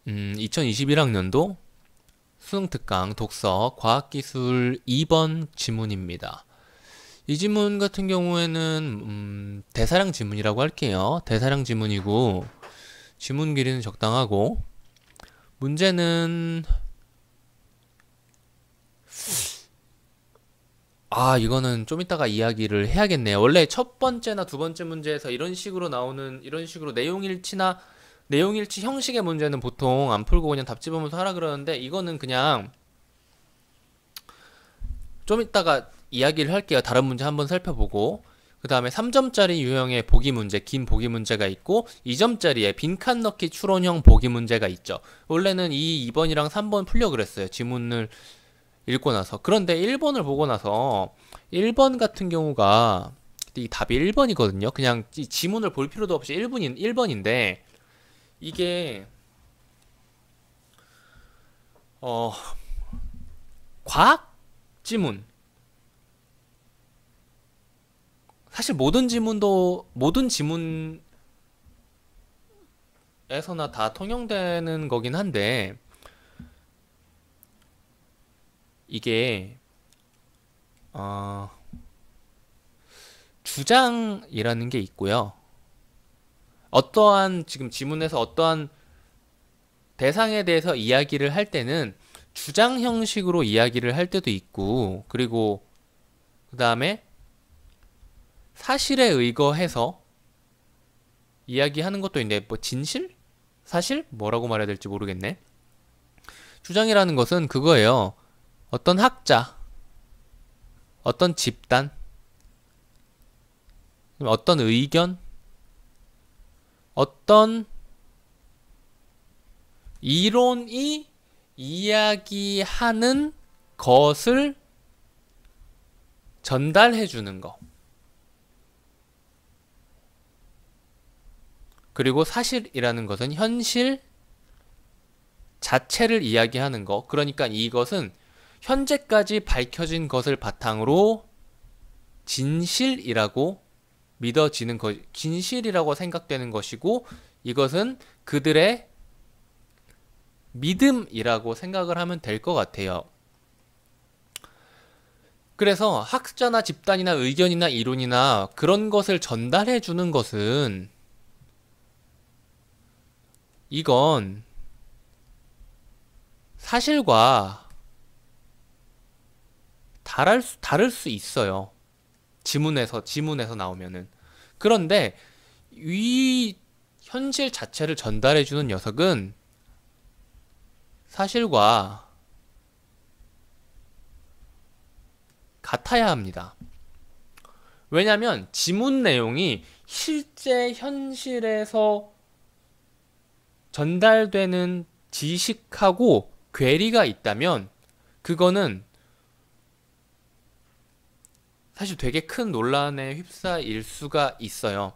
2021학년도 수능특강 독서 과학기술 2번 지문입니다. 이 지문 같은 경우에는 대사량 지문이라고 할게요. 대사량 지문이고 지문 길이는 적당하고 문제는 이거는 좀 이따가 이야기를 해야겠네요. 원래 첫 번째나 두 번째 문제에서 이런 식으로 내용일치 형식의 문제는 보통 안 풀고 그냥 답 집으면서 하라 그러는데 이거는 그냥 좀 이따가 이야기를 할게요. 다른 문제 한번 살펴보고 그 다음에 3점짜리 유형의 보기 문제, 긴 보기 문제가 있고 2점짜리의 빈칸 넣기 추론형 보기 문제가 있죠. 원래는 2번이랑 3번 풀려 그랬어요. 지문을 읽고 나서. 그런데 1번을 보고 나서 1번 같은 경우가 이 답이 1번이거든요. 그냥 이 지문을 볼 필요도 없이 1번인데 이게 과학 지문, 사실 모든 지문에서나 다 통용되는 거긴 한데 이게 주장이라는 게 있고요. 지금 지문에서 어떠한 대상에 대해서 이야기를 할 때는 주장 형식으로 이야기를 할 때도 있고, 그리고 그 다음에 사실에 의거해서 이야기하는 것도 있는데, 뭐 진실? 사실? 뭐라고 말해야 될지 모르겠네. 주장이라는 것은 그거예요. 어떤 학자, 어떤 집단, 어떤 의견, 어떤 이론이 이야기하는 것을 전달해 주는 거. 그리고 사실이라는 것은 현실 자체를 이야기하는 거. 그러니까 이것은 현재까지 밝혀진 것을 바탕으로 진실이라고 믿어지는 것, 진실이라고 생각되는 것이고, 이것은 그들의 믿음이라고 생각을 하면 될 것 같아요. 그래서 학자나 집단이나 의견이나 이론이나 그런 것을 전달해 주는 것은 이건 사실과 다를 수 있어요. 지문에서 나오면은. 그런데 이 현실 자체를 전달해주는 녀석은 사실과 같아야 합니다. 왜냐면 지문 내용이 실제 현실에서 전달되는 지식하고 괴리가 있다면 그거는 사실 되게 큰 논란에 휩싸일 수가 있어요.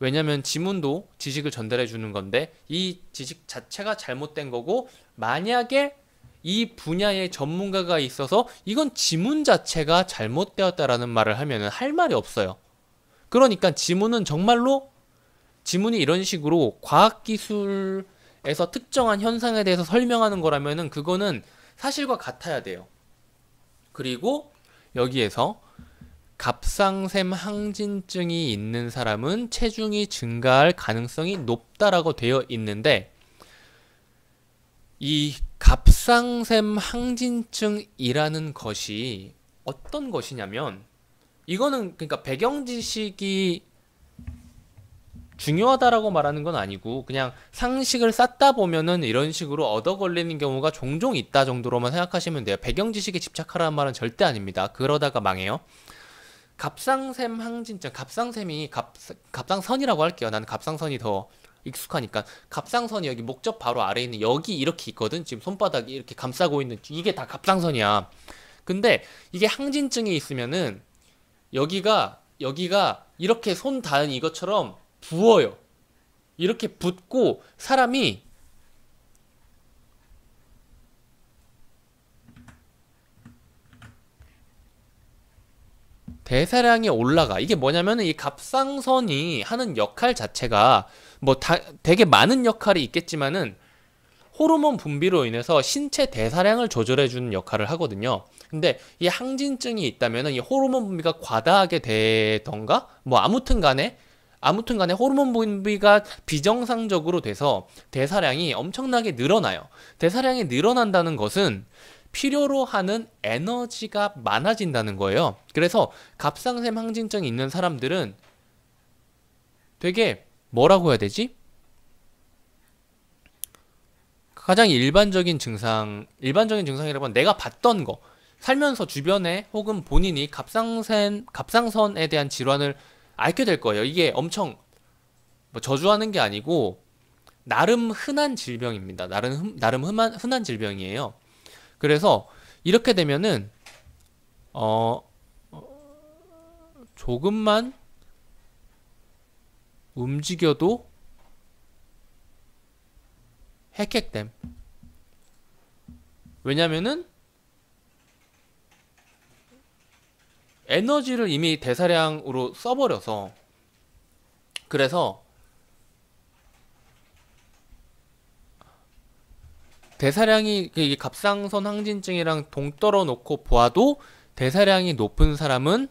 왜냐면 지문도 지식을 전달해 주는 건데 이 지식 자체가 잘못된 거고, 만약에 이 분야의 전문가가 있어서 이건 지문 자체가 잘못되었다라는 말을 하면은 할 말이 없어요. 그러니까 지문이 이런 식으로 과학기술에서 특정한 현상에 대해서 설명하는 거라면은 그거는 사실과 같아야 돼요. 그리고 여기에서 갑상샘 항진증이 있는 사람은 체중이 증가할 가능성이 높다라고 되어 있는데, 이 갑상샘 항진증이라는 것이 어떤 것이냐면, 이거는 그러니까 배경 지식이 중요하다라고 말하는 건 아니고 그냥 상식을 쌓다 보면은 이런 식으로 얻어 걸리는 경우가 종종 있다 정도로만 생각하시면 돼요. 배경 지식에 집착하라는 말은 절대 아닙니다. 그러다가 망해요. 갑상샘 항진증, 갑상선이라고 할게요. 나는 갑상선이 더 익숙하니까. 갑상선이 여기 목젖 바로 아래에 있는 여기 이렇게 있거든. 지금 손바닥이 이렇게 감싸고 있는 이게 다 갑상선이야. 근데 이게 항진증이 있으면은 여기가 이렇게 손 닿은 이것처럼 부어요. 이렇게 붓고 사람이 대사량이 올라가. 이게 뭐냐면은 이 갑상선이 하는 역할 자체가 되게 많은 역할이 있겠지만은 호르몬 분비로 인해서 신체 대사량을 조절해주는 역할을 하거든요. 근데 이 항진증이 있다면 이 호르몬 분비가 과다하게 되던가 뭐 아무튼 간에 호르몬 분비가 비정상적으로 돼서 대사량이 엄청나게 늘어나요. 대사량이 늘어난다는 것은 필요로 하는 에너지가 많아진다는 거예요. 그래서 갑상샘 항진증이 있는 사람들은 되게 뭐라고 해야 되지? 가장 일반적인 증상이라고 하면 내가 봤던 거, 살면서 주변에 혹은 본인이 갑상선에 대한 질환을 앓게 될 거예요. 이게 엄청 뭐 저주하는 게 아니고 나름 흔한 질병입니다. 나름 흔한 질병이에요. 그래서 이렇게 되면은 조금만 움직여도 핵핵됨. 왜냐면은 에너지를 이미 대사량으로 써버려서. 그래서 대사량이 이 갑상선 항진증이랑 동떨어 놓고 보아도 대사량이 높은 사람은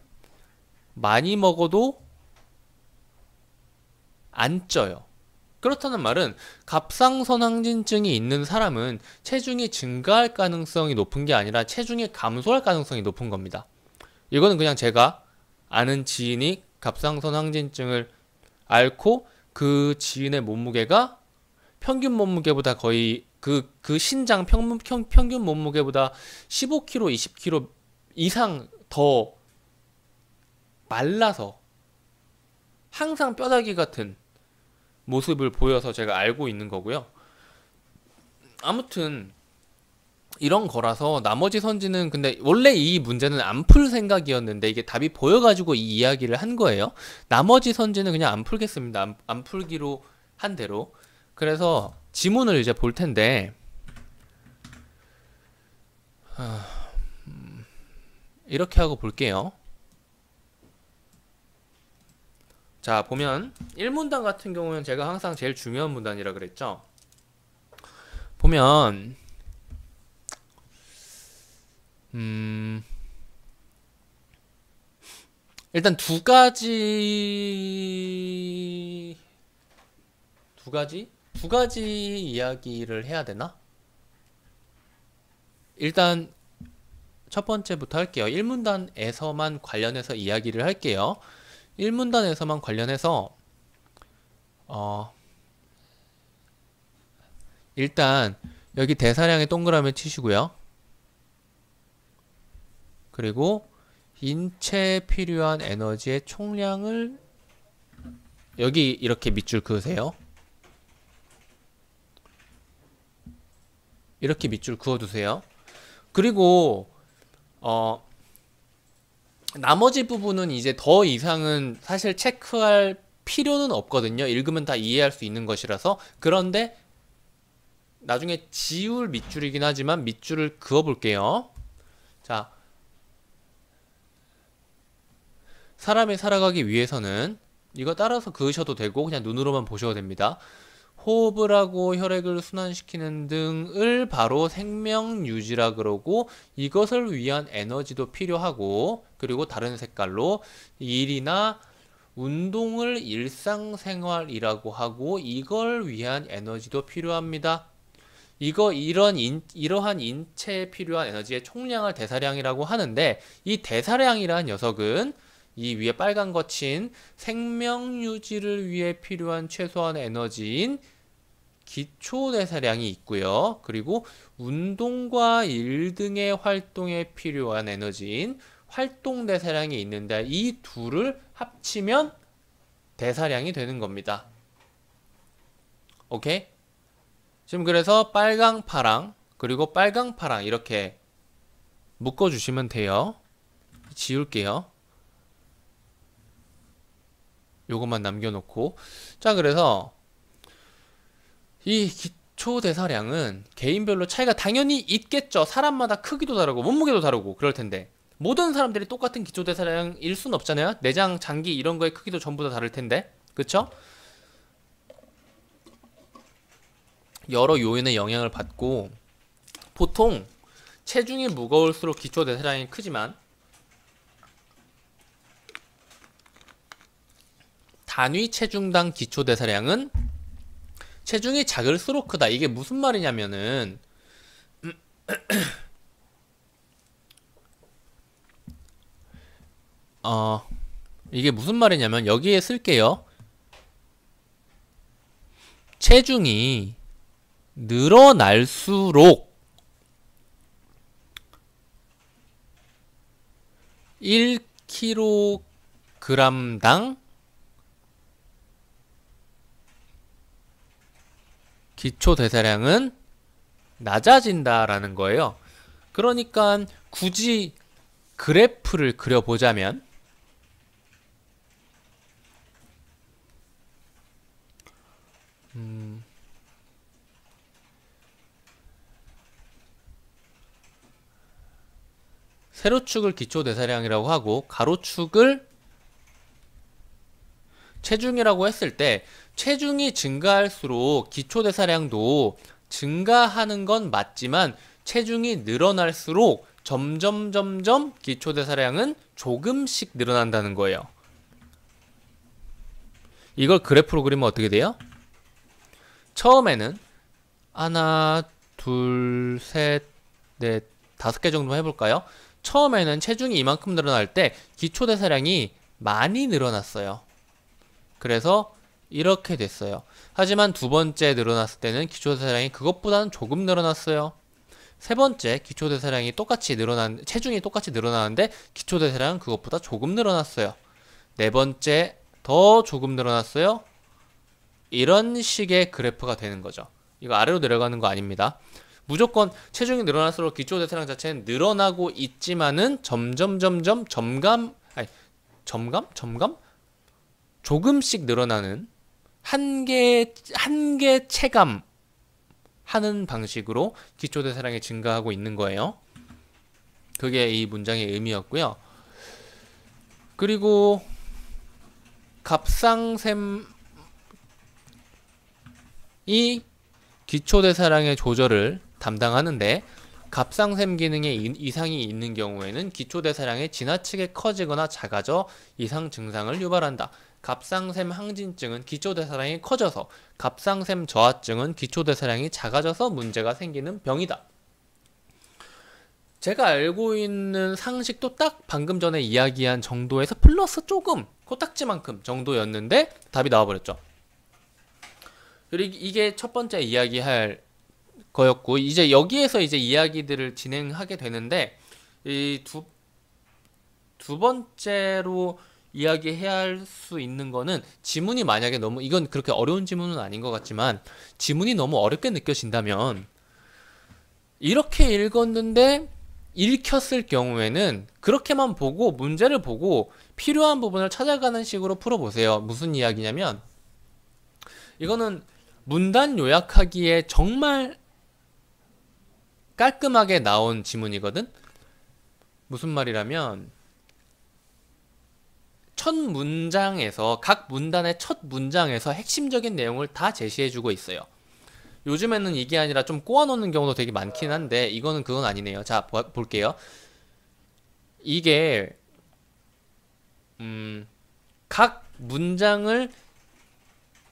많이 먹어도 안 쪄요. 그렇다는 말은 갑상선 항진증이 있는 사람은 체중이 증가할 가능성이 높은 게 아니라 체중이 감소할 가능성이 높은 겁니다. 이거는 그냥 제가 아는 지인이 갑상선 항진증을 앓고 그 지인의 몸무게가 평균 몸무게보다 거의 그 신장 평균 몸무게보다 15kg, 20kg 이상 더 말라서 항상 뼈다귀 같은 모습을 보여서 제가 알고 있는 거고요. 아무튼 이런 거라서 나머지 선지는, 근데 원래 이 문제는 안 풀 생각이었는데 이게 답이 보여가지고 이 이야기를 한 거예요. 나머지 선지는 그냥 안 풀겠습니다. 안 풀기로 한 대로. 그래서 지문을 이제 볼 텐데, 이렇게 하고 볼게요. 자, 보면 1문단 같은 경우는 제가 항상 제일 중요한 문단이라 그랬죠. 보면 일단 두 가지 이야기를 해야 되나? 일단 첫 번째부터 할게요. 1문단에서만 관련해서 이야기를 할게요. 1문단에서만 관련해서 일단 여기 대사량의 동그라미 치시고요. 그리고 인체에 필요한 에너지의 총량을 여기 이렇게 밑줄 그으세요. 이렇게 밑줄 그어두세요. 그리고 나머지 부분은 이제 더 이상은 사실 체크할 필요는 없거든요. 읽으면 다 이해할 수 있는 것이라서. 그런데 나중에 지울 밑줄이긴 하지만 밑줄을 그어 볼게요. 자, 사람이 살아가기 위해서는 이거 따라서 그으셔도 되고 그냥 눈으로만 보셔도 됩니다. 호흡을 하고 혈액을 순환시키는 등을 바로 생명 유지라 그러고, 이것을 위한 에너지도 필요하고, 그리고 다른 색깔로 일이나 운동을 일상생활이라고 하고, 이걸 위한 에너지도 필요합니다. 이러한 인체에 필요한 에너지의 총량을 대사량이라고 하는데, 이 대사량이라는 녀석은 이 위에 빨간 거 친 생명 유지를 위해 필요한 최소한 에너지인 기초 대사량이 있고요. 그리고 운동과 일 등의 활동에 필요한 에너지인 활동 대사량이 있는데, 이 둘을 합치면 대사량이 되는 겁니다. 오케이? 지금 그래서 빨강, 파랑, 그리고 빨강, 파랑 이렇게 묶어주시면 돼요. 지울게요. 요것만 남겨놓고. 자, 그래서 이 기초 대사량은 개인별로 차이가 당연히 있겠죠. 사람마다 크기도 다르고 몸무게도 다르고 그럴 텐데, 모든 사람들이 똑같은 기초 대사량일 순 없잖아요. 내장, 장기 이런 거의 크기도 전부 다 다를 텐데, 그쵸? 여러 요인의 영향을 받고 보통 체중이 무거울수록 기초대사량이 크지만 단위 체중당 기초대사량은 체중이 작을수록 크다. 이게 무슨 말이냐면은 이게 무슨 말이냐면 여기에 쓸게요. 체중이 늘어날수록 1kg당 기초대사량은 낮아진다라는 거예요. 그러니까 굳이 그래프를 그려보자면 세로축을 기초대사량이라고 하고 가로축을 체중이라고 했을 때 체중이 증가할수록 기초대사량도 증가하는 건 맞지만 체중이 늘어날수록 점점 기초대사량은 조금씩 늘어난다는 거예요. 이걸 그래프로 그리면 어떻게 돼요? 처음에는 하나, 둘, 셋, 넷, 5개 정도 해볼까요? 처음에는 체중이 이만큼 늘어날 때 기초대사량이 많이 늘어났어요. 그래서 이렇게 됐어요. 하지만 두 번째 늘어났을 때는 기초대사량이 그것보다는 조금 늘어났어요. 세 번째 기초대사량이 똑같이 체중이 똑같이 늘어나는데 기초대사량은 그것보다 조금 늘어났어요. 네 번째 더 조금 늘어났어요. 이런 식의 그래프가 되는 거죠. 이거 아래로 내려가는 거 아닙니다. 무조건 체중이 늘어날수록 기초대사량 자체는 늘어나고 있지만은 점점 조금씩 늘어나는 한 개 체감 하는 방식으로 기초대사량이 증가하고 있는 거예요. 그게 이 문장의 의미였고요. 그리고 갑상샘이 기초대사량의 조절을 담당하는데 갑상샘 기능에 이상이 있는 경우에는 기초대사량이 지나치게 커지거나 작아져 이상 증상을 유발한다. 갑상샘 항진증은 기초대사량이 커져서, 갑상샘 저하증은 기초대사량이 작아져서 문제가 생기는 병이다. 제가 알고 있는 상식도 딱 방금 전에 이야기한 정도에서 플러스 조금, 코딱지만큼 정도였는데 답이 나와버렸죠. 그리고 이게 첫 번째 이야기할 거였고, 이제 여기에서 이제 이야기들을 진행하게 되는데, 이 두 번째로 이야기해야 할 수 있는 거는, 지문이 만약에 너무, 이건 그렇게 어려운 지문은 아닌 것 같지만 지문이 너무 어렵게 느껴진다면, 이렇게 읽었는데 읽혔을 경우에는 그렇게만 보고 문제를 보고 필요한 부분을 찾아가는 식으로 풀어보세요. 무슨 이야기냐면, 이거는 문단 요약하기에 정말 깔끔하게 나온 지문이거든. 무슨 말이라면, 첫 문장에서, 각 문단의 첫 문장에서 핵심적인 내용을 다 제시해주고 있어요. 요즘에는 이게 아니라 좀 꼬아놓는 경우도 되게 많긴 한데, 이거는 그건 아니네요. 자, 볼게요. 이게 각 문장을,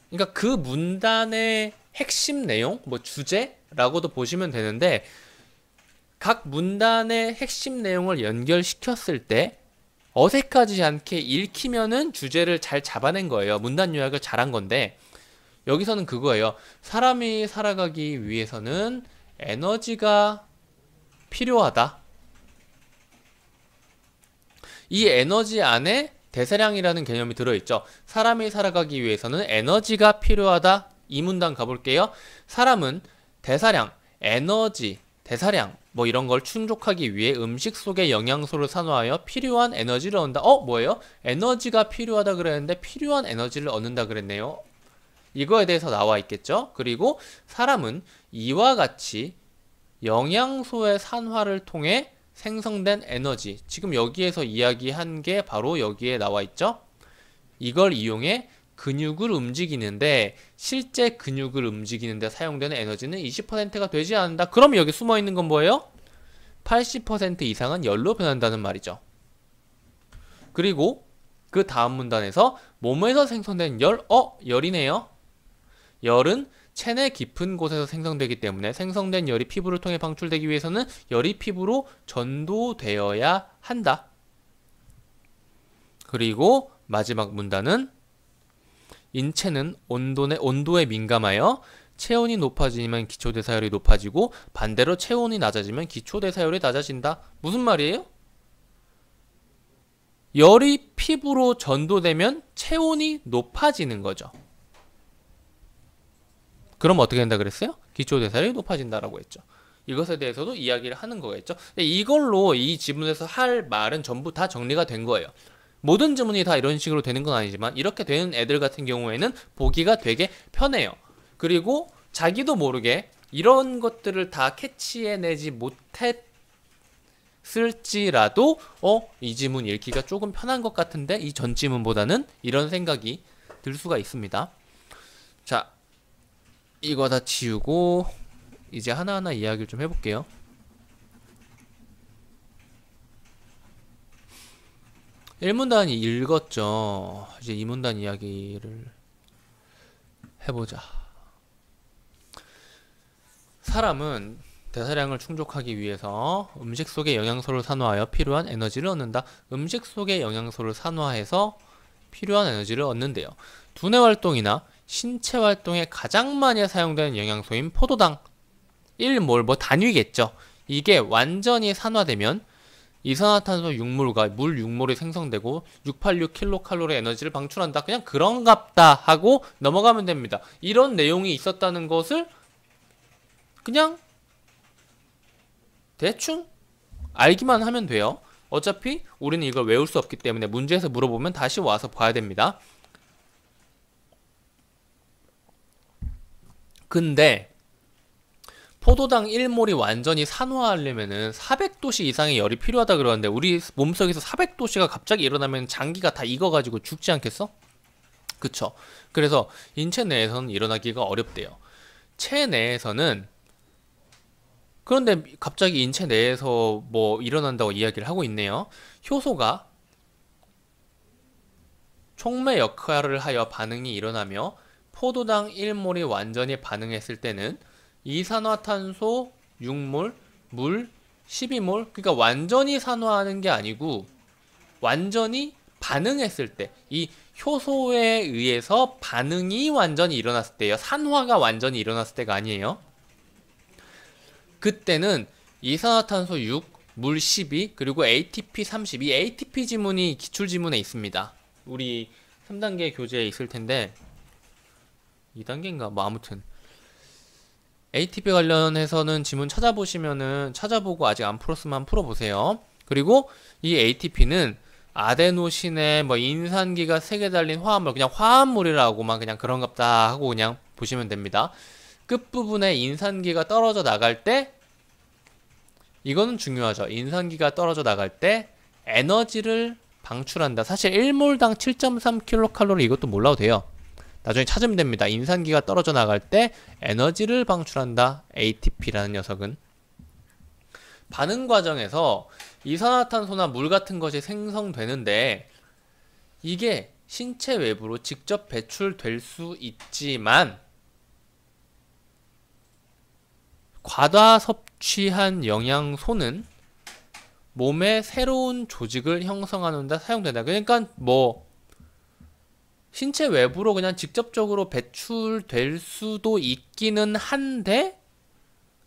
그러니까 그 문단의 핵심 내용, 뭐 주제라고도 보시면 되는데, 각 문단의 핵심 내용을 연결시켰을 때 어색하지 않게 읽히면은 주제를 잘 잡아낸 거예요. 문단 요약을 잘한 건데, 여기서는 그거예요. 사람이 살아가기 위해서는 에너지가 필요하다. 이 에너지 안에 대사량이라는 개념이 들어있죠. 사람이 살아가기 위해서는 에너지가 필요하다. 이 문단 가볼게요. 사람은 대사량, 에너지, 대사량 뭐 이런 걸 충족하기 위해 음식 속에 영양소를 산화하여 필요한 에너지를 얻는다. 뭐예요? 에너지가 필요하다 그랬는데 필요한 에너지를 얻는다 그랬네요. 이거에 대해서 나와 있겠죠. 그리고 사람은 이와 같이 영양소의 산화를 통해 생성된 에너지, 지금 여기에서 이야기한 게 바로 여기에 나와 있죠. 이걸 이용해 근육을 움직이는데 실제 근육을 움직이는데 사용되는 에너지는 20%가 되지 않는다. 그럼 여기 숨어 있는 건 뭐예요? 80% 이상은 열로 변한다는 말이죠. 그리고 그 다음 문단에서 몸에서 생성된 열이네요. 열은 체내 깊은 곳에서 생성되기 때문에 생성된 열이 피부를 통해 방출되기 위해서는 열이 피부로 전도되어야 한다. 그리고 마지막 문단은 인체는 온도에 민감하여 체온이 높아지면 기초대사율이 높아지고 반대로 체온이 낮아지면 기초대사율이 낮아진다. 무슨 말이에요? 열이 피부로 전도되면 체온이 높아지는 거죠. 그럼 어떻게 된다 그랬어요? 기초대사율이 높아진다라고 했죠. 이것에 대해서도 이야기를 하는 거겠죠. 이걸로 이 지문에서 할 말은 전부 다 정리가 된 거예요. 모든 지문이 다 이런 식으로 되는 건 아니지만 이렇게 되는 애들 같은 경우에는 보기가 되게 편해요. 그리고 자기도 모르게 이런 것들을 다 캐치해내지 못했을지라도 이 지문 읽기가 조금 편한 것 같은데 이 전 지문보다는 이런 생각이 들 수가 있습니다. 자, 이거 다 지우고 이제 하나하나 이야기를 좀 해볼게요. 일문단 읽었죠. 이제 이문단 이야기를 해보자. 사람은 대사량을 충족하기 위해서 음식 속의 영양소를 산화하여 필요한 에너지를 얻는다. 음식 속의 영양소를 산화해서 필요한 에너지를 얻는데요. 두뇌 활동이나 신체 활동에 가장 많이 사용되는 영양소인 포도당 1몰, 단위겠죠. 이게 완전히 산화되면 이산화탄소 6몰과 물 6몰이 생성되고 686kcal 에너지를 방출한다. 그냥 그런갑다 하고 넘어가면 됩니다. 이런 내용이 있었다는 것을 그냥 대충 알기만 하면 돼요. 어차피 우리는 이걸 외울 수 없기 때문에 문제에서 물어보면 다시 와서 봐야 됩니다. 근데 포도당 1몰이 완전히 산화하려면은 400도씨 이상의 열이 필요하다 그러는데 우리 몸속에서 400도씨가 갑자기 일어나면 장기가 다 익어가지고 죽지 않겠어? 그쵸? 그래서 인체 내에서는 일어나기가 어렵대요. 체내에서는 그런데 갑자기 인체 내에서 뭐 일어난다고 이야기를 하고 있네요. 효소가 촉매 역할을 하여 반응이 일어나며 포도당 1몰이 완전히 반응했을 때는 이산화탄소 6몰, 물 12몰, 그러니까 완전히 산화하는 게 아니고 완전히 반응했을 때, 이 효소에 의해서 반응이 완전히 일어났을 때예요. 산화가 완전히 일어났을 때가 아니에요. 그때는 이산화탄소 6, 물 12, 그리고 ATP 32, ATP 지문이 기출지문에 있습니다. 우리 3단계 교재에 있을 텐데 2단계인가? 뭐 아무튼 ATP 관련해서는 지문 찾아보고 아직 안 풀었으면 풀어보세요. 그리고 이 ATP는 아데노신에 뭐 인산기가 3개 달린 화합물, 그냥 화합물이라고만 그냥 그런갑다 하고 그냥 보시면 됩니다. 끝부분에 인산기가 떨어져 나갈 때, 이거는 중요하죠. 인산기가 떨어져 나갈 때 에너지를 방출한다. 사실 1몰당 7.3kcal 이것도 몰라도 돼요. 나중에 찾으면 됩니다. 인산기가 떨어져 나갈 때 에너지를 방출한다. ATP라는 녀석은. 반응 과정에서 이산화탄소나 물 같은 것이 생성되는데 이게 신체 외부로 직접 배출될 수 있지만 과다 섭취한 영양소는 몸의 새로운 조직을 형성하는 데 사용된다. 그러니까 뭐 신체 외부로 그냥 직접적으로 배출될 수도 있기는 한데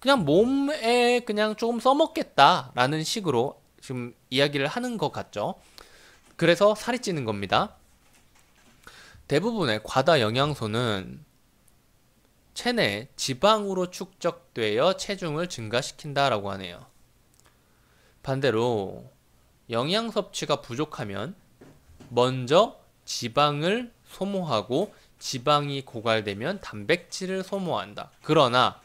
그냥 몸에 그냥 조금 써먹겠다라는 식으로 지금 이야기를 하는 것 같죠. 그래서 살이 찌는 겁니다. 대부분의 과다 영양소는 체내 지방으로 축적되어 체중을 증가시킨다라고 하네요. 반대로 영양 섭취가 부족하면 먼저 지방을 소모하고 지방이 고갈되면 단백질을 소모한다. 그러나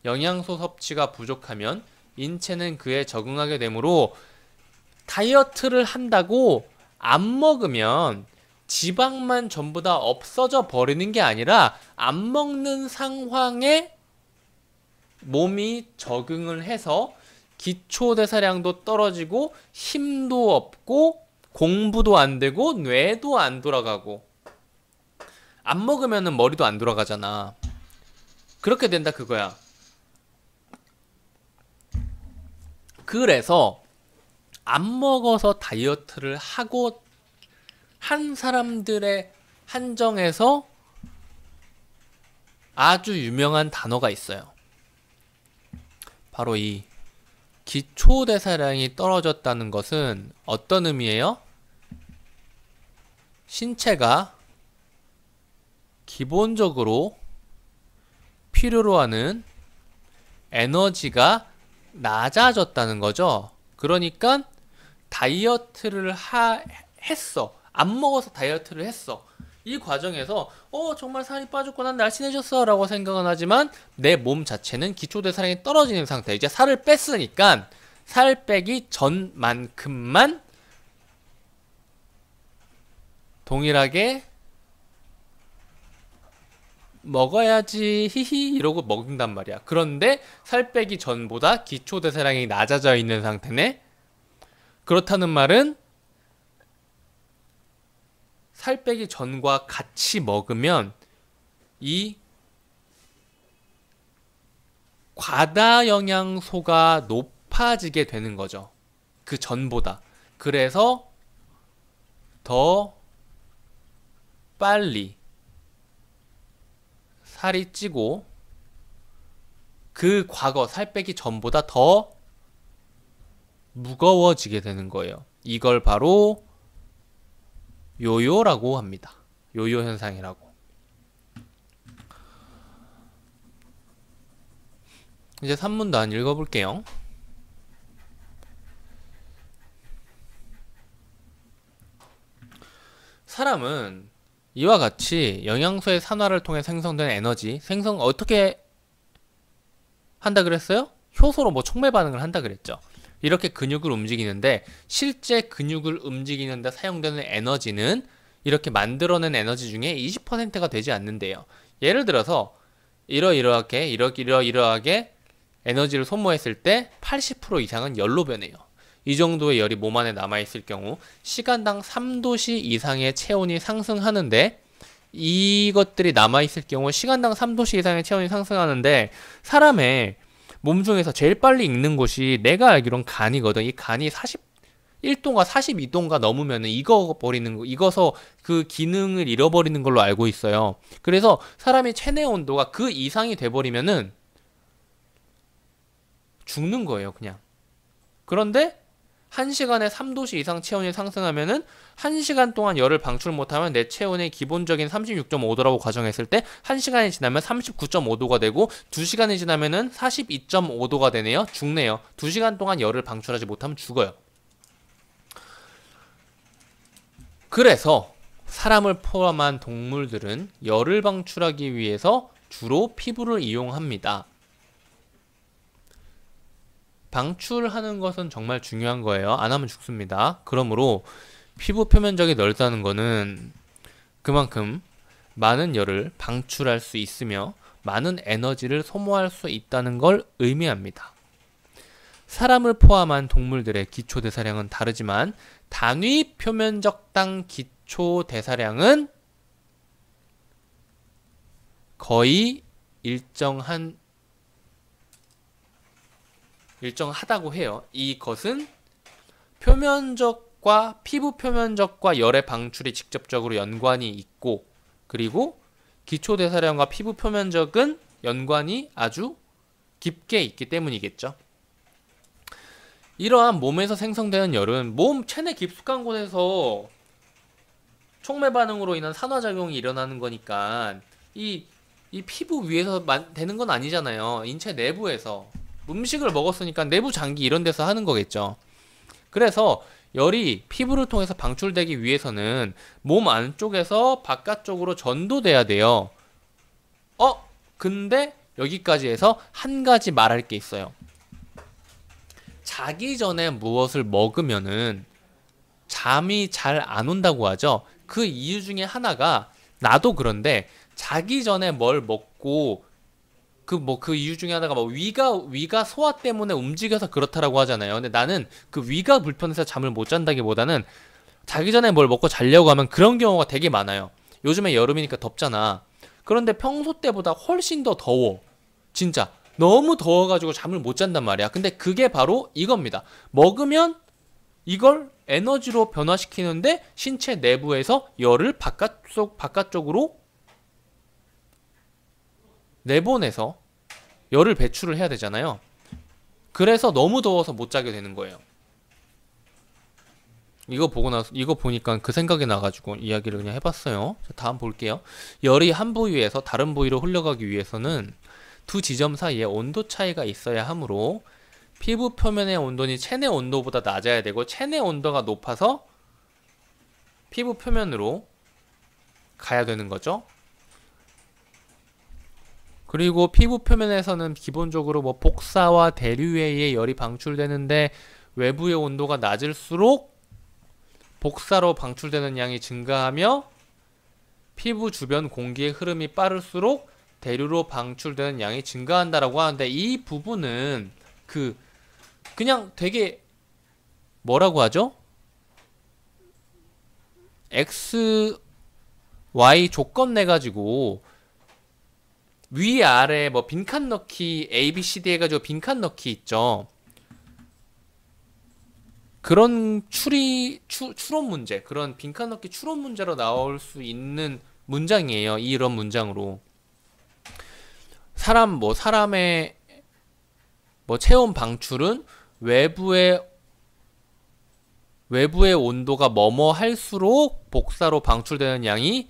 영양소 섭취가 부족하면 인체는 그에 적응하게 되므로 다이어트를 한다고 안 먹으면 지방만 전부 다 없어져 버리는 게 아니라 안 먹는 상황에 몸이 적응을 해서 기초대사량도 떨어지고 힘도 없고 공부도 안 되고 뇌도 안 돌아가고 안 먹으면은 머리도 안 돌아가잖아. 그렇게 된다 그거야. 그래서 안 먹어서 다이어트를 하고 한 사람들의 한정에서 아주 유명한 단어가 있어요. 바로 이 기초대사량이 떨어졌다는 것은 어떤 의미예요? 신체가 기본적으로 필요로 하는 에너지가 낮아졌다는 거죠. 그러니까 다이어트를 했어. 안 먹어서 다이어트를 했어. 이 과정에서 정말 살이 빠졌구나, 날씬해졌어 라고 생각은 하지만 내 몸 자체는 기초대사량이 떨어지는 상태. 이제 살을 뺐으니까 살 빼기 전만큼만 동일하게 먹어야지 히히 이러고 먹는단 말이야. 그런데 살 빼기 전보다 기초대사량이 낮아져 있는 상태네. 그렇다는 말은 살 빼기 전과 같이 먹으면 이 과다 영양소가 높아지게 되는 거죠. 그 전보다. 그래서 더 빨리 살이 찌고 그 과거 살 빼기 전보다 더 무거워지게 되는 거예요. 이걸 바로 요요라고 합니다. 요요 현상이라고. 이제 산문단 읽어볼게요. 사람은 이와 같이 영양소의 산화를 통해 생성된 에너지, 어떻게 한다 그랬어요? 효소로 뭐 촉매 반응을 한다 그랬죠. 이렇게 근육을 움직이는데 실제 근육을 움직이는데 사용되는 에너지는 이렇게 만들어낸 에너지 중에 20%가 되지 않는데요. 예를 들어서 이러이러하게 에너지를 소모했을 때 80% 이상은 열로 변해요. 이 정도의 열이 몸 안에 남아있을 경우 시간당 3도씨 이상의 체온이 상승하는데 이것들이 남아있을 경우 시간당 3도씨 이상의 체온이 상승하는데 사람의 몸중에서 제일 빨리 익는 곳이 내가 알기론 간이거든. 이 간이 41도인가 42도인가 넘으면 익어서 그 기능을 잃어버리는 걸로 알고 있어요. 그래서 사람이 체내 온도가 그 이상이 돼버리면은 죽는 거예요, 그냥. 그런데 1시간에 3도씨 이상 체온이 상승하면은 1시간 동안 열을 방출 못하면 내 체온의 기본적인 36.5도라고 가정했을 때 1시간이 지나면 39.5도가 되고 2시간이 지나면은 42.5도가 되네요. 죽네요. 2시간 동안 열을 방출하지 못하면 죽어요. 그래서 사람을 포함한 동물들은 열을 방출하기 위해서 주로 피부를 이용합니다. 방출하는 것은 정말 중요한 거예요. 안 하면 죽습니다. 그러므로 피부 표면적이 넓다는 것은 그만큼 많은 열을 방출할 수 있으며 많은 에너지를 소모할 수 있다는 걸 의미합니다. 사람을 포함한 동물들의 기초대사량은 다르지만 단위 표면적당 기초대사량은 거의 일정하다고 해요. 이것은 피부 표면적과 열의 방출이 직접적으로 연관이 있고, 그리고 기초대사량과 피부 표면적은 연관이 아주 깊게 있기 때문이겠죠. 이러한 몸에서 생성되는 열은 몸 체내 깊숙한 곳에서 촉매 반응으로 인한 산화작용이 일어나는 거니까 이 피부 위에서 되는 건 아니잖아요. 인체 내부에서 음식을 먹었으니까 내부 장기 이런 데서 하는 거겠죠. 그래서 열이 피부를 통해서 방출되기 위해서는 몸 안쪽에서 바깥쪽으로 전도돼야 돼요. 근데 여기까지 해서 한 가지 말할 게 있어요. 자기 전에 무엇을 먹으면은 잠이 잘 안 온다고 하죠. 그 이유 중에 하나가 나도 그런데 자기 전에 뭘 먹고 그 이유 중에 하나가 뭐 위가 소화 때문에 움직여서 그렇다라고 하잖아요. 근데 나는 그 위가 불편해서 잠을 못 잔다기보다는 자기 전에 뭘 먹고 자려고 하면 그런 경우가 되게 많아요. 요즘에 여름이니까 덥잖아. 그런데 평소 때보다 훨씬 더 더워. 진짜 너무 더워가지고 잠을 못 잔단 말이야. 근데 그게 바로 이겁니다. 먹으면 이걸 에너지로 변화시키는데 신체 내부에서 열을 바깥쪽으로 내보내서 열을 배출을 해야 되잖아요. 그래서 너무 더워서 못 자게 되는 거예요. 이거 보니까 그 생각이 나가지고 이야기를 그냥 해봤어요. 자, 다음 볼게요. 열이 한 부위에서 다른 부위로 흘러가기 위해서는 두 지점 사이에 온도 차이가 있어야 하므로 피부 표면의 온도는 체내 온도보다 낮아야 되고 체내 온도가 높아서 피부 표면으로 가야 되는 거죠. 그리고 피부 표면에서는 기본적으로 뭐 복사와 대류에 의해 열이 방출되는데 외부의 온도가 낮을수록 복사로 방출되는 양이 증가하며 피부 주변 공기의 흐름이 빠를수록 대류로 방출되는 양이 증가한다라고 하는데 이 부분은 그냥 되게 뭐라고 하죠? X, Y 조건 내가지고 위아래 뭐 빈칸 넣기 A, B, C, D 해가지고 빈칸 넣기 있죠. 그런 추론 문제, 그런 빈칸 넣기 추론 문제로 나올 수 있는 문장이에요. 이런 문장으로 사람의 뭐 체온 방출은 외부의 온도가 뭐뭐 할수록 복사로 방출되는 양이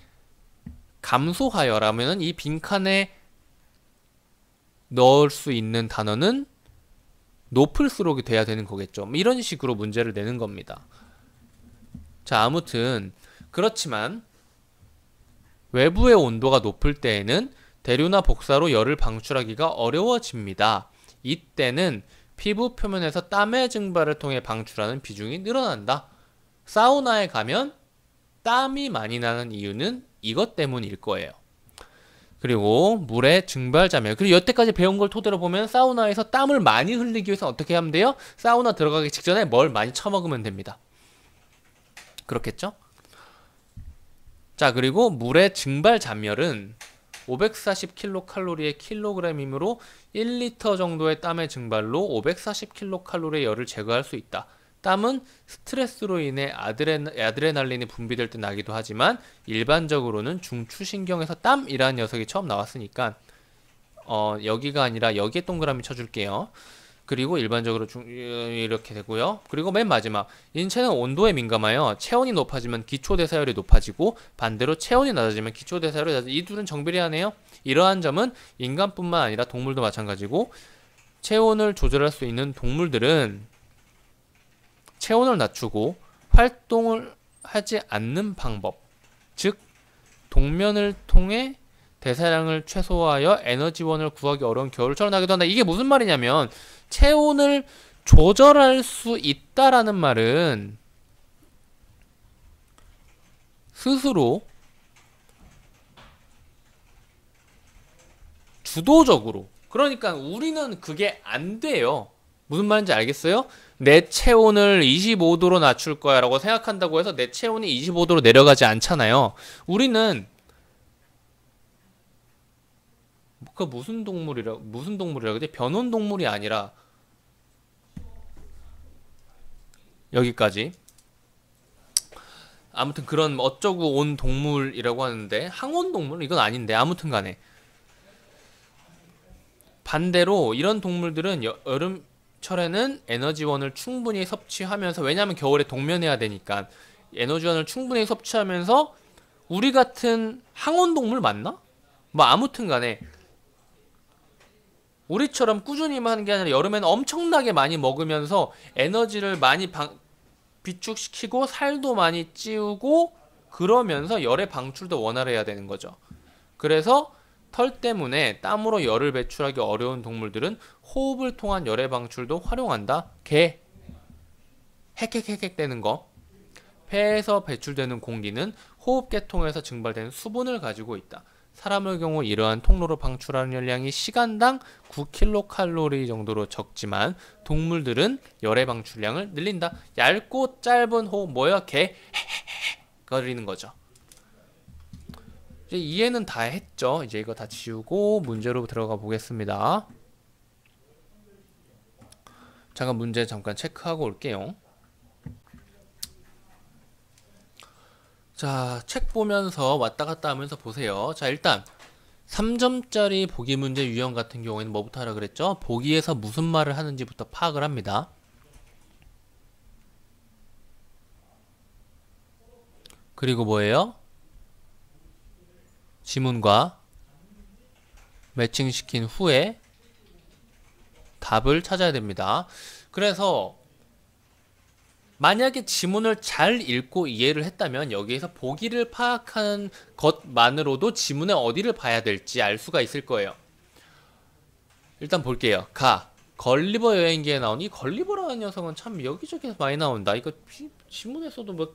감소하여라면은 이 빈칸에 넣을 수 있는 단어는 높을수록이 돼야 되는 거겠죠. 이런 식으로 문제를 내는 겁니다. 자, 아무튼 그렇지만 외부의 온도가 높을 때에는 대류나 복사로 열을 방출하기가 어려워집니다. 이때는 피부 표면에서 땀의 증발을 통해 방출하는 비중이 늘어난다. 사우나에 가면 땀이 많이 나는 이유는 이것 때문일 거예요. 그리고 물의 증발자멸. 그리고 여태까지 배운 걸 토대로 보면 사우나에서 땀을 많이 흘리기 위해서 어떻게 하면 돼요? 사우나 들어가기 직전에 뭘 많이 처먹으면 됩니다. 그렇겠죠? 자, 그리고 물의 증발자멸은 540kcal의 킬로그램이므로 1리터 정도의 땀의 증발로 540kcal의 열을 제거할 수 있다. 땀은 스트레스로 인해 아드레날린이 분비될 때 나기도 하지만 일반적으로는 중추신경에서 땀이라는 녀석이 처음 나왔으니까 여기가 아니라 여기에 동그라미 쳐줄게요. 그리고 일반적으로 이렇게 되고요. 그리고 맨 마지막, 인체는 온도에 민감하여 체온이 높아지면 기초대사율이 높아지고 반대로 체온이 낮아지면 기초대사율이 낮아지고 이 둘은 정비례하네요. 이러한 점은 인간뿐만 아니라 동물도 마찬가지고 체온을 조절할 수 있는 동물들은 체온을 낮추고 활동을 하지 않는 방법, 즉 동면을 통해 대사량을 최소화하여 에너지원을 구하기 어려운 겨울철을 나기도 한다. 이게 무슨 말이냐면 체온을 조절할 수 있다라는 말은 스스로 주도적으로, 그러니까 우리는 그게 안 돼요. 무슨 말인지 알겠어요? 내 체온을 25도로 낮출 거야 라고 생각한다고 해서 내 체온이 25도로 내려가지 않잖아요. 우리는 그 무슨 동물이라 그러지? 변온동물이 아니라 여기까지. 아무튼 그런 어쩌고 온 동물이라고 하는데 항온동물? 이건 아닌데 아무튼 간에 반대로 이런 동물들은 여름철에는 에너지원을 충분히 섭취하면서, 왜냐하면 겨울에 동면해야 되니까 에너지원을 충분히 섭취하면서 우리 같은 항온동물 맞나? 뭐 아무튼 간에 우리처럼 꾸준히만 하는 게 아니라 여름에는 엄청나게 많이 먹으면서 에너지를 많이 비축시키고 살도 많이 찌우고 그러면서 열의 방출도 원활해야 되는 거죠. 그래서 털 때문에 땀으로 열을 배출하기 어려운 동물들은 호흡을 통한 열의 방출도 활용한다. 개. 헥헥헥헥 되는 거. 폐에서 배출되는 공기는 호흡계통에서 증발되는 수분을 가지고 있다. 사람의 경우 이러한 통로로 방출하는 열량이 시간당 9kcal 정도로 적지만 동물들은 열의 방출량을 늘린다. 얇고 짧은 호흡 뭐야? 개 거리는 거죠. 이제 이해는 다 했죠. 이제 이거 다 지우고 문제로 들어가 보겠습니다. 잠깐 문제 잠깐 체크하고 올게요. 자, 책 보면서 왔다 갔다 하면서 보세요. 자, 일단 3점짜리 보기 문제 유형 같은 경우에는 뭐부터 하라 그랬죠? 보기에서 무슨 말을 하는지부터 파악을 합니다. 그리고 뭐예요? 지문과 매칭시킨 후에 답을 찾아야 됩니다. 그래서 만약에 지문을 잘 읽고 이해를 했다면 여기에서 보기를 파악하는 것만으로도 지문에 어디를 봐야 될지 알 수가 있을 거예요. 일단 볼게요. 걸리버 여행기에 나온 이 걸리버라는 녀석은 참 여기저기서 많이 나온다. 이거 지문에서도 뭐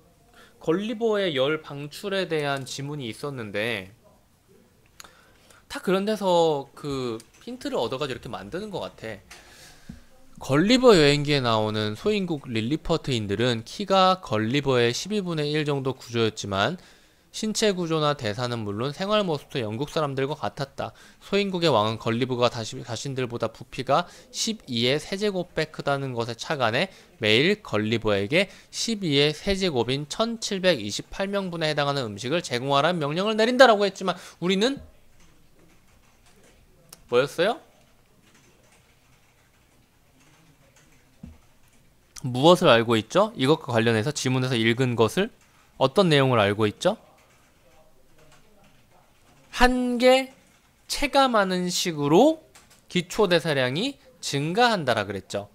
걸리버의 열 방출에 대한 지문이 있었는데 다 그런 데서 그 힌트를 얻어가지고 이렇게 만드는 것 같아. 걸리버 여행기에 나오는 소인국 릴리퍼트인들은 키가 걸리버의 12분의 1 정도 구조였지만 신체 구조나 대사는 물론 생활 모습도 영국 사람들과 같았다. 소인국의 왕은 걸리버가 자신들보다 부피가 12의 세제곱배 크다는 것에 착안해 매일 걸리버에게 12의 세제곱인 1728명분에 해당하는 음식을 제공하라는 명령을 내린다라고 했지만 우리는 뭐였어요? 무엇을 알고 있죠? 이것과 관련해서 지문에서 읽은 것을 어떤 내용을 알고 있죠? 한 개 체감하는 식으로 기초대사량이 증가한다라 그랬죠.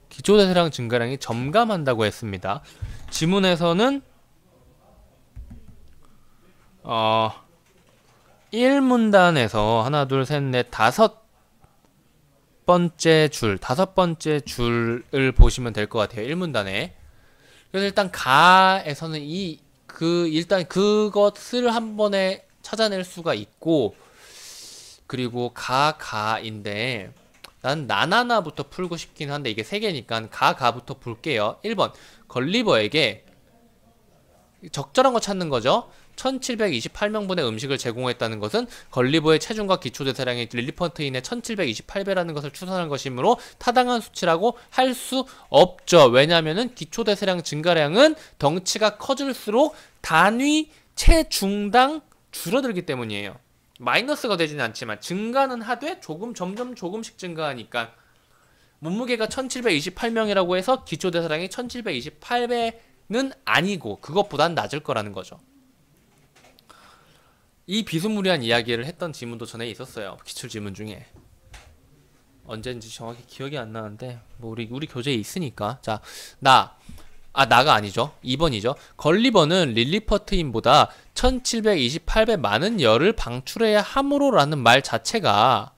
기초대사량 증가량이 점감한다고 했습니다. 지문에서는 1문단에서 하나, 둘, 셋, 넷, 다섯 번째 줄을 보시면 될 것 같아요. 1문단에. 그래서 일단 가에서는 일단 그것을 한 번에 찾아낼 수가 있고, 그리고 가인데 난 나나나부터 풀고 싶긴 한데 이게 3개니까 가부터 볼게요. 1번 걸리버에게 적절한 거 찾는 거죠. 1728명분의 음식을 제공했다는 것은 걸리버의 체중과 기초대사량이 릴리퍼트인의 1728배라는 것을 추산한 것이므로 타당한 수치라고 할 수 없죠. 왜냐하면 기초대사량 증가량은 덩치가 커질수록 단위 체중당 줄어들기 때문이에요. 마이너스가 되지는 않지만 증가는 하되 점점 조금씩 증가하니까 몸무게가 1728명이라고 해서 기초대사량이 1728배는 아니고 그것보단 낮을 거라는 거죠. 이 비스무리한 이야기를 했던 지문도 전에 있었어요. 기출지문 중에. 언젠지 정확히 기억이 안 나는데 뭐 우리 교재에 있으니까. 자, 나가 아니죠. 2번이죠. 걸리버는 릴리퍼트인보다 1728배 많은 열을 방출해야 함으로라는 말 자체가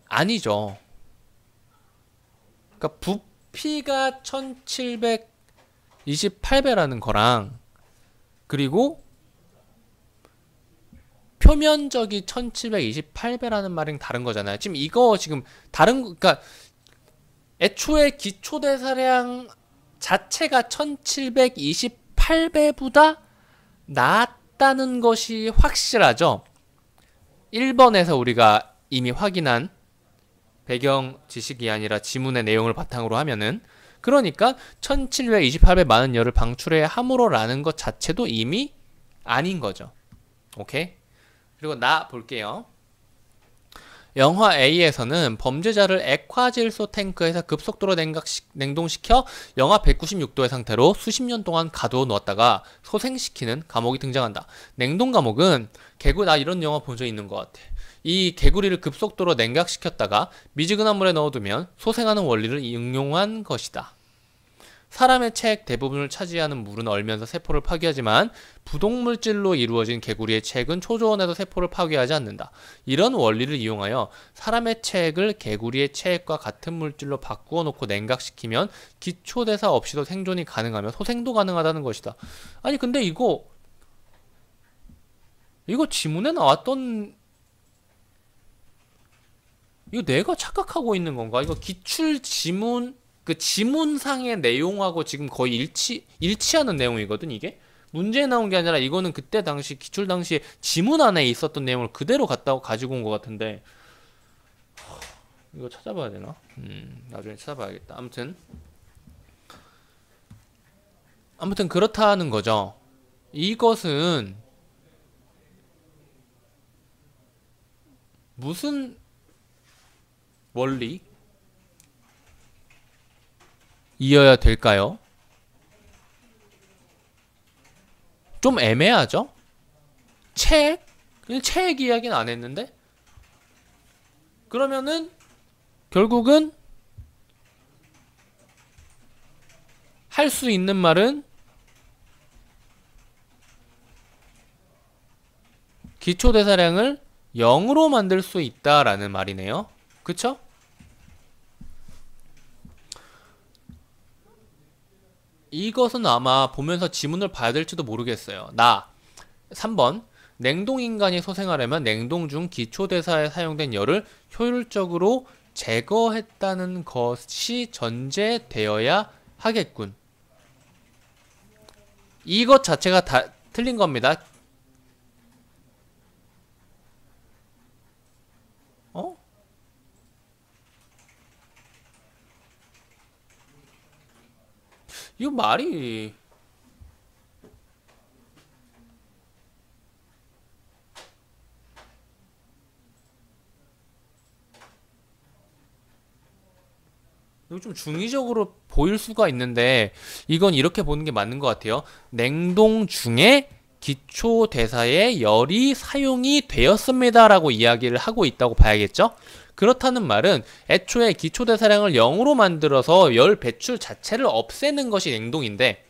아니죠. 그러니까 부피가 1728배라는 거랑 그리고 표면적이 1728배라는 말은 다른 거잖아요. 지금 그러니까 애초에 기초대사량 자체가 1728배보다 낮다는 것이 확실하죠. 1번에서 우리가 이미 확인한 배경 지식이 아니라 지문의 내용을 바탕으로 하면은 그러니까 1728배 많은 열을 방출해야 함으로라는 것 자체도 이미 아닌 거죠. 오케이? 그리고 나 볼게요. 영화 A에서는 범죄자를 액화질소 탱크에서 급속도로 냉동시켜 영하 196도의 상태로 수십 년 동안 가두어 놓았다가 소생시키는 감옥이 등장한다. 냉동 감옥은 나 이런 영화 본 적 있는 것 같아. 이 개구리를 급속도로 냉각시켰다가 미지근한 물에 넣어두면 소생하는 원리를 응용한 것이다. 사람의 체액 대부분을 차지하는 물은 얼면서 세포를 파괴하지만 부동물질로 이루어진 개구리의 체액은 초저온에서 세포를 파괴하지 않는다. 이런 원리를 이용하여 사람의 체액을 개구리의 체액과 같은 물질로 바꾸어 놓고 냉각시키면 기초대사 없이도 생존이 가능하며 소생도 가능하다는 것이다. 아니 근데 이거 지문에 나왔던, 이거 내가 착각하고 있는 건가? 이거 기출 지문, 그 지문상의 내용하고 지금 거의 일치하는 내용이거든, 이게? 문제에 나온 게 아니라 이거는 그때 당시, 기출 당시에 지문 안에 있었던 내용을 그대로 가지고 온 것 같은데, 이거 찾아봐야 되나? 나중에 찾아봐야겠다. 아무튼 그렇다는 거죠. 이것은 무슨 원리? 이어야 될까요? 좀 애매하죠? 체액 이야기는 안 했는데? 그러면은 결국은 할 수 있는 말은 기초대사량을 0으로 만들 수 있다라는 말이네요. 그쵸? 이것은 아마 보면서 지문을 봐야 될지도 모르겠어요. 3번. 냉동인간이 소생하려면 냉동 중 기초대사에 사용된 열을 효율적으로 제거했다는 것이 전제되어야 하겠군. 이것 자체가 다 틀린 겁니다. 어? 이거 말이 이거 좀 중의적으로 보일 수가 있는데 이건 이렇게 보는 게 맞는 것 같아요. 냉동 중에 기초대사에 열이 사용이 되었습니다 라고 이야기를 하고 있다고 봐야겠죠? 그렇다는 말은 애초에 기초대사량을 0으로 만들어서 열 배출 자체를 없애는 것이 냉동인데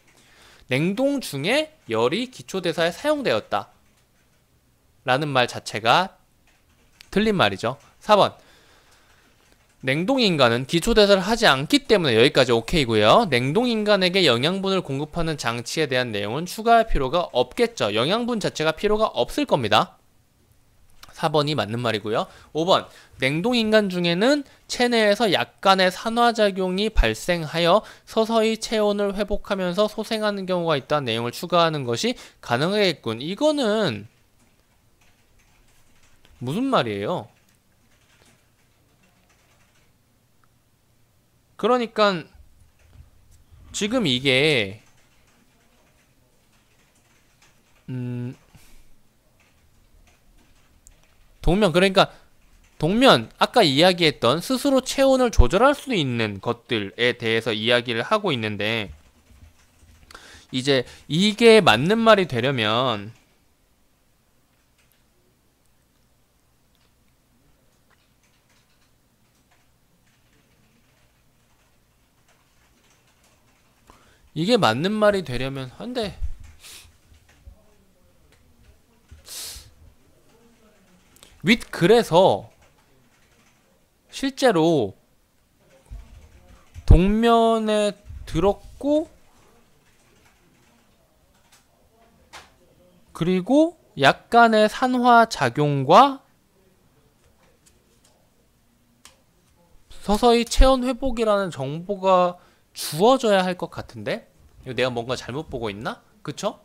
냉동 중에 열이 기초대사에 사용되었다 라는 말 자체가 틀린 말이죠. 4번. 냉동인간은 기초대사를 하지 않기 때문에 여기까지 오케이고요. 냉동인간에게 영양분을 공급하는 장치에 대한 내용은 추가할 필요가 없겠죠. 영양분 자체가 필요가 없을 겁니다. 4번이 맞는 말이고요. 5번. 냉동인간 중에는 체내에서 약간의 산화작용이 발생하여 서서히 체온을 회복하면서 소생하는 경우가 있다는 내용을 추가하는 것이 가능하겠군. 이거는 무슨 말이에요? 그러니까 지금 이게 동면 아까 이야기했던 스스로 체온을 조절할 수 있는 것들에 대해서 이야기를 하고 있는데 이제 이게 맞는 말이 되려면 한데 그래서 실제로 동면에 들었고 그리고 약간의 산화작용과 서서히 체온 회복이라는 정보가 주어져야 할 것 같은데? 이거 내가 뭔가 잘못 보고 있나? 그쵸?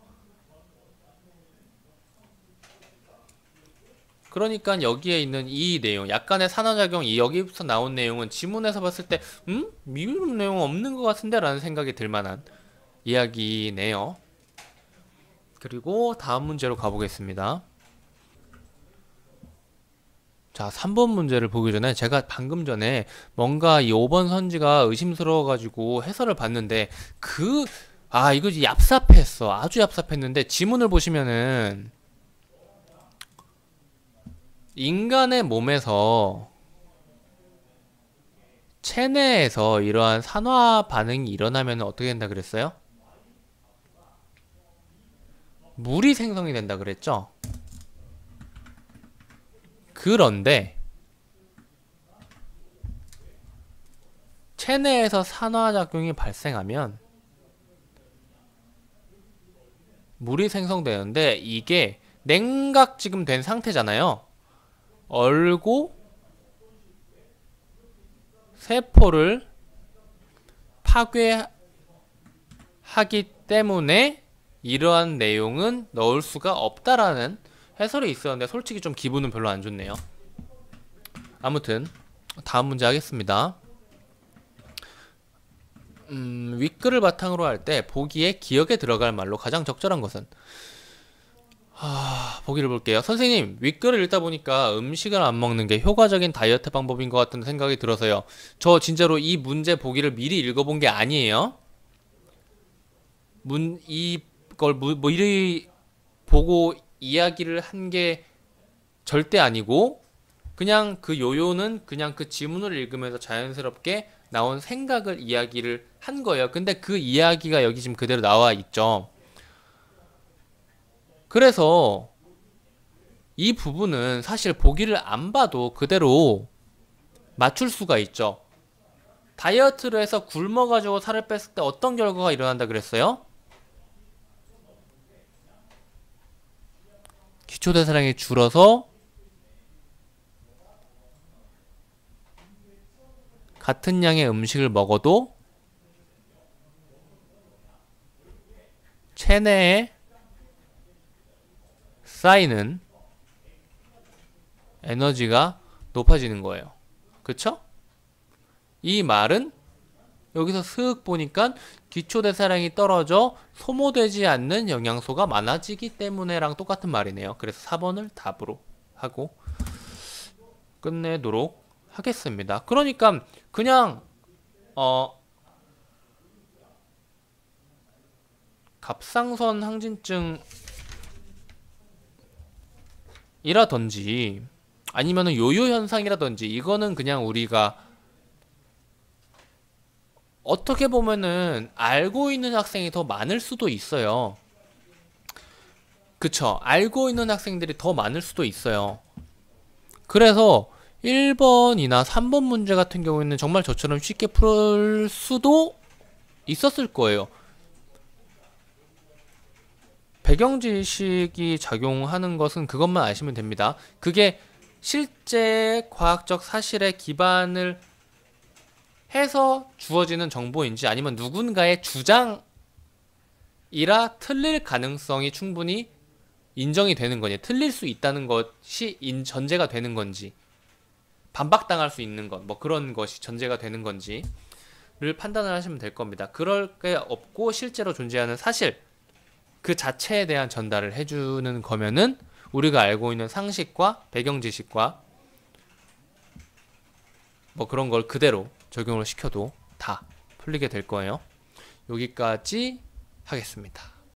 그러니까 여기에 있는 이 내용, 약간의 산화작용, 여기서 나온 내용은 지문에서 봤을 때 이런 내용 없는 것 같은데? 라는 생각이 들만한 이야기네요. 그리고 다음 문제로 가보겠습니다. 자, 3번 문제를 보기 전에 제가 방금 전에 뭔가 이 5번 선지가 의심스러워가지고 해설을 봤는데 이거 얍삽했어. 아주 얍삽했는데 지문을 보시면은 인간의 몸에서 체내에서 이러한 산화 반응이 일어나면 어떻게 된다 그랬어요? 물이 생성이 된다 그랬죠? 그런데 체내에서 산화작용이 발생하면 물이 생성되는데 이게 냉각 지금 된 상태잖아요. 얼고 세포를 파괴하기 때문에 이러한 내용은 넣을 수가 없다라는 해설이 있었는데 솔직히 좀 기분은 별로 안 좋네요. 아무튼 다음 문제 하겠습니다. 윗글을 바탕으로 할 때 보기에 기억에 들어갈 말로 가장 적절한 것은? 보기를 볼게요. 선생님, 윗글을 읽다 보니까 음식을 안 먹는 게 효과적인 다이어트 방법인 것 같은 생각이 들어서요. 저 진짜로 이 문제 보기를 미리 읽어본 게 아니에요. 이걸 미리 보고 이야기를 한 게 절대 아니고 그냥 그 요요는 그냥 그 지문을 읽으면서 자연스럽게 나온 생각을 이야기를 한 거예요. 근데 그 이야기가 여기 지금 그대로 나와 있죠. 그래서 이 부분은 사실 보기를 안 봐도 그대로 맞출 수가 있죠. 다이어트를 해서 굶어가지고 살을 뺐을 때 어떤 결과가 일어난다 그랬어요? 기초대사량이 줄어서 같은 양의 음식을 먹어도 체내에 쌓이는 에너지가 높아지는 거예요. 그쵸? 이 말은 여기서 슥 보니까 기초대사량이 떨어져 소모되지 않는 영양소가 많아지기 때문에랑 똑같은 말이네요. 그래서 4번을 답으로 하고 끝내도록 하겠습니다. 그러니까 그냥 갑상선 항진증이라든지 아니면은 요요 현상이라든지 이거는 그냥 우리가 어떻게 보면은 알고 있는 학생이 더 많을 수도 있어요. 그쵸? 알고 있는 학생들이 더 많을 수도 있어요. 그래서 1번이나 3번 문제 같은 경우에는 정말 저처럼 쉽게 풀 수도 있었을 거예요. 배경지식이 작용하는 것은 그것만 아시면 됩니다. 그게 실제 과학적 사실에 기반을 해서 주어지는 정보인지 아니면 누군가의 주장이라 틀릴 가능성이 충분히 인정이 되는 거냐, 틀릴 수 있다는 것이 전제가 되는 건지, 반박당할 수 있는 것, 뭐 그런 것이 전제가 되는 건지를 판단을 하시면 될 겁니다. 그럴 게 없고 실제로 존재하는 사실 그 자체에 대한 전달을 해주는 거면은 우리가 알고 있는 상식과 배경 지식과 뭐 그런 걸 그대로 적용을 시켜도 다 풀리게 될 거예요. 여기까지 하겠습니다.